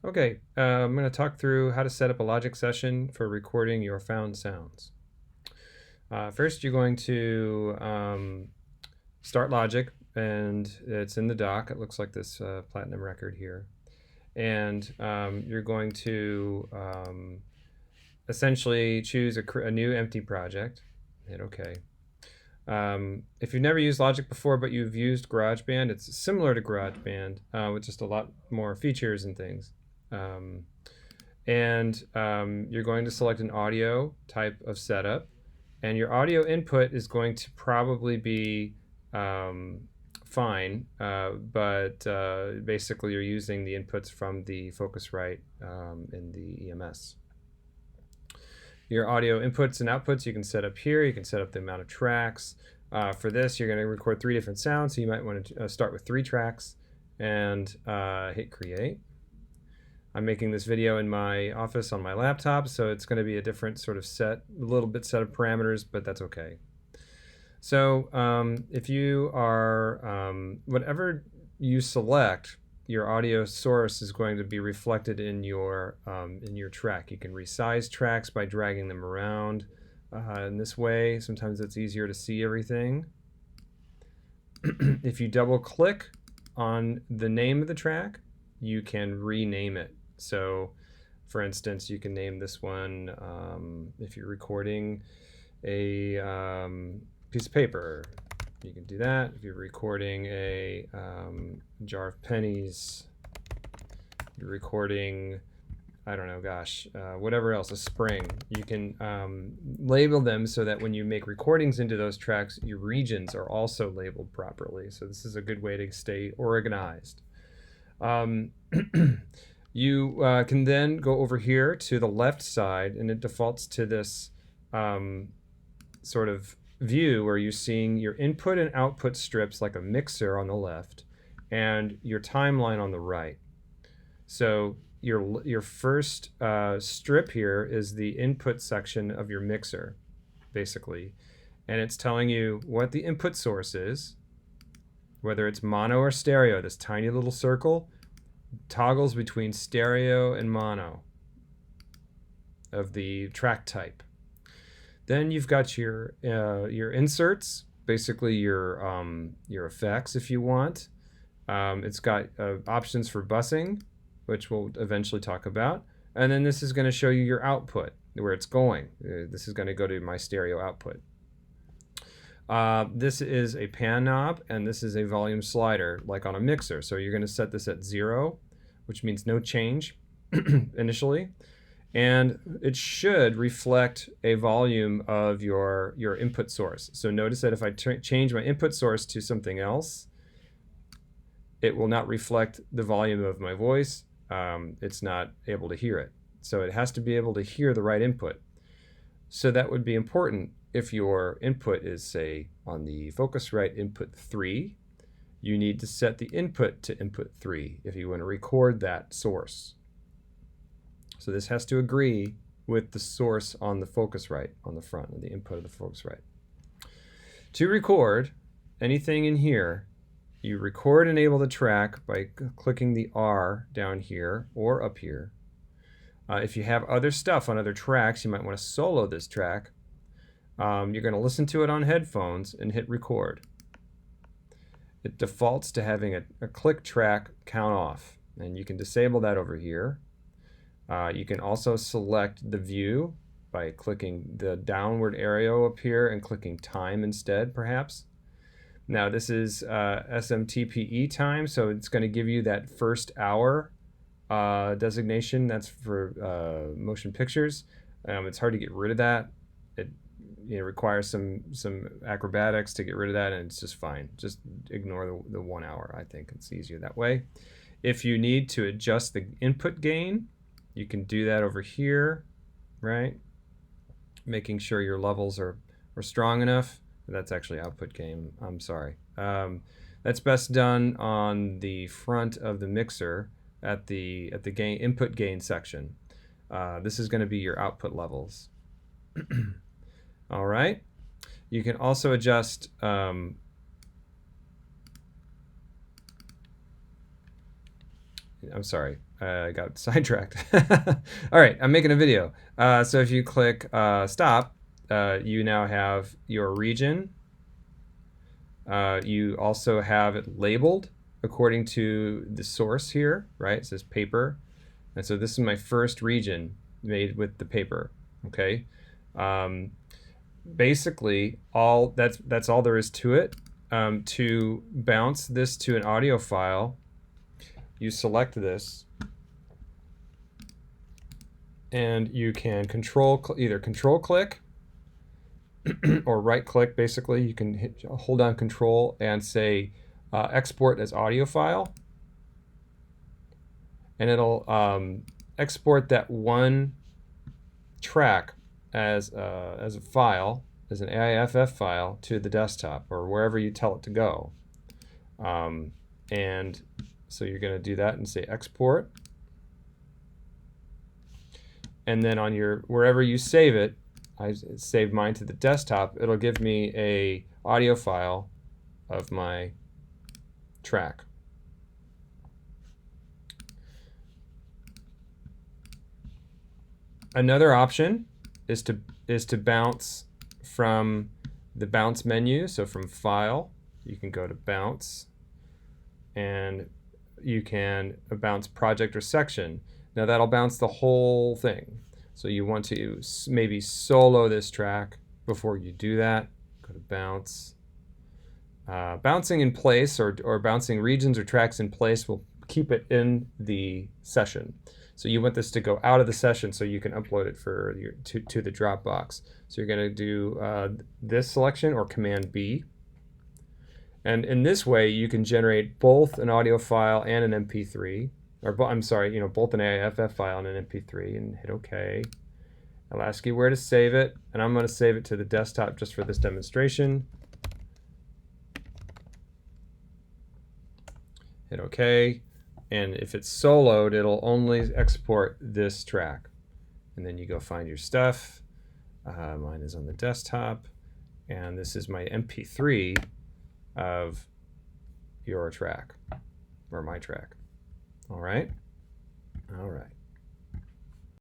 Okay, I'm going to talk through how to set up a Logic session for recording your found sounds. First, you're going to start Logic, and it's in the dock. It looks like this Platinum record here. And you're going to essentially choose a new empty project. Hit OK. If you've never used Logic before, but you've used GarageBand, it's similar to GarageBand with just a lot more features and things. You're going to select an audio type of setup, and your audio input is going to probably be fine, but basically you're using the inputs from the Focusrite in the EMS. Your audio inputs and outputs you can set up here. You can set up the amount of tracks. For this, you're going to record 3 different sounds, so you might want to start with 3 tracks and hit create. I'm making this video in my office on my laptop, so it's going to be a different sort of set of parameters, but that's okay. So if you are, whatever you select, your audio source is going to be reflected in your track. You can resize tracks by dragging them around in this way. Sometimes it's easier to see everything. If you double click on the name of the track, you can rename it. So for instance, you can name this one, if you're recording a piece of paper, you can do that. If you're recording a jar of pennies, you're recording, I don't know, gosh, whatever else, a spring, you can label them so that when you make recordings into those tracks, your regions are also labeled properly. So this is a good way to stay organized. You can then go over here to the left side, and it defaults to this sort of view where you're seeing your input and output strips like a mixer on the left and your timeline on the right. So your first strip here is the input section of your mixer, basically. And it's telling you what the input source is, whether it's mono or stereo. This tiny little circle toggles between stereo and mono of the track type. Then you've got your inserts, basically your effects if you want. It's got options for busing, which we'll eventually talk about. And then this is going to show you your output, where it's going. This is going to go to my stereo output. This is a pan knob, and this is a volume slider, like on a mixer. So you're going to set this at 0, which means no change initially. And it should reflect a volume of your input source. So notice that if I change my input source to something else, it will not reflect the volume of my voice. It's not able to hear it. So it has to be able to hear the right input. So that would be important. If your input is, say, on the Focusrite input 3, you need to set the input to input 3 if you want to record that source. So this has to agree with the source on the Focusrite on the front, of the input of the Focusrite. To record anything in here, you record enable the track by clicking the R down here or up here. If you have other stuff on other tracks, you might want to solo this track. You're going to listen to it on headphones and hit record. It defaults to having a click track count off, and you can disable that over here. You can also select the view by clicking the downward arrow up here and clicking time instead, perhaps. Now this is SMTPE time, so it's going to give you that first hour designation. That's for motion pictures. It's hard to get rid of that. It requires some acrobatics to get rid of that, and it's just fine. Just ignore the 1 hour. I think it's easier that way. If you need to adjust the input gain, you can do that over here, right? Making sure your levels are strong enough. That's actually output gain. I'm sorry. That's best done on the front of the mixer at the input gain section. This is going to be your output levels. All right. You can also adjust I'm sorry, I got sidetracked. All right, I'm making a video. So if you click stop, you now have your region. You also have it labeled according to the source here, right? It says paper. And so this is my first region made with the paper, okay? Basically, that's all there is to it. To bounce this to an audio file, you select this, and you can either control click or right click. Basically, you can hold down control and say export as audio file, and it'll export that one track as a file, as an AIFF file, to the desktop or wherever you tell it to go. And so you're going to do that and say export. And then on your wherever you save it, I saved mine to the desktop, it'll give me a audio file of my track. Another option is to bounce from the bounce menu. So from file, you can go to bounce, and you can bounce project or section. Now that'll bounce the whole thing. So you want to maybe solo this track. Before you do that, go to bounce. Bouncing in place or bouncing regions or tracks in place will keep it in the session. So you want this to go out of the session so you can upload it for to the Dropbox. So you're going to do this selection or Command B. And in this way, you can generate both an audio file and an MP3, or I'm sorry, both an AIFF file and an MP3, and hit OK. I'll ask you where to save it, and I'm going to save it to the desktop just for this demonstration. Hit OK, and if it's soloed, it'll only export this track. And then you go find your stuff. Mine is on the desktop, and this is my MP3 of your track, or my track. All right? All right.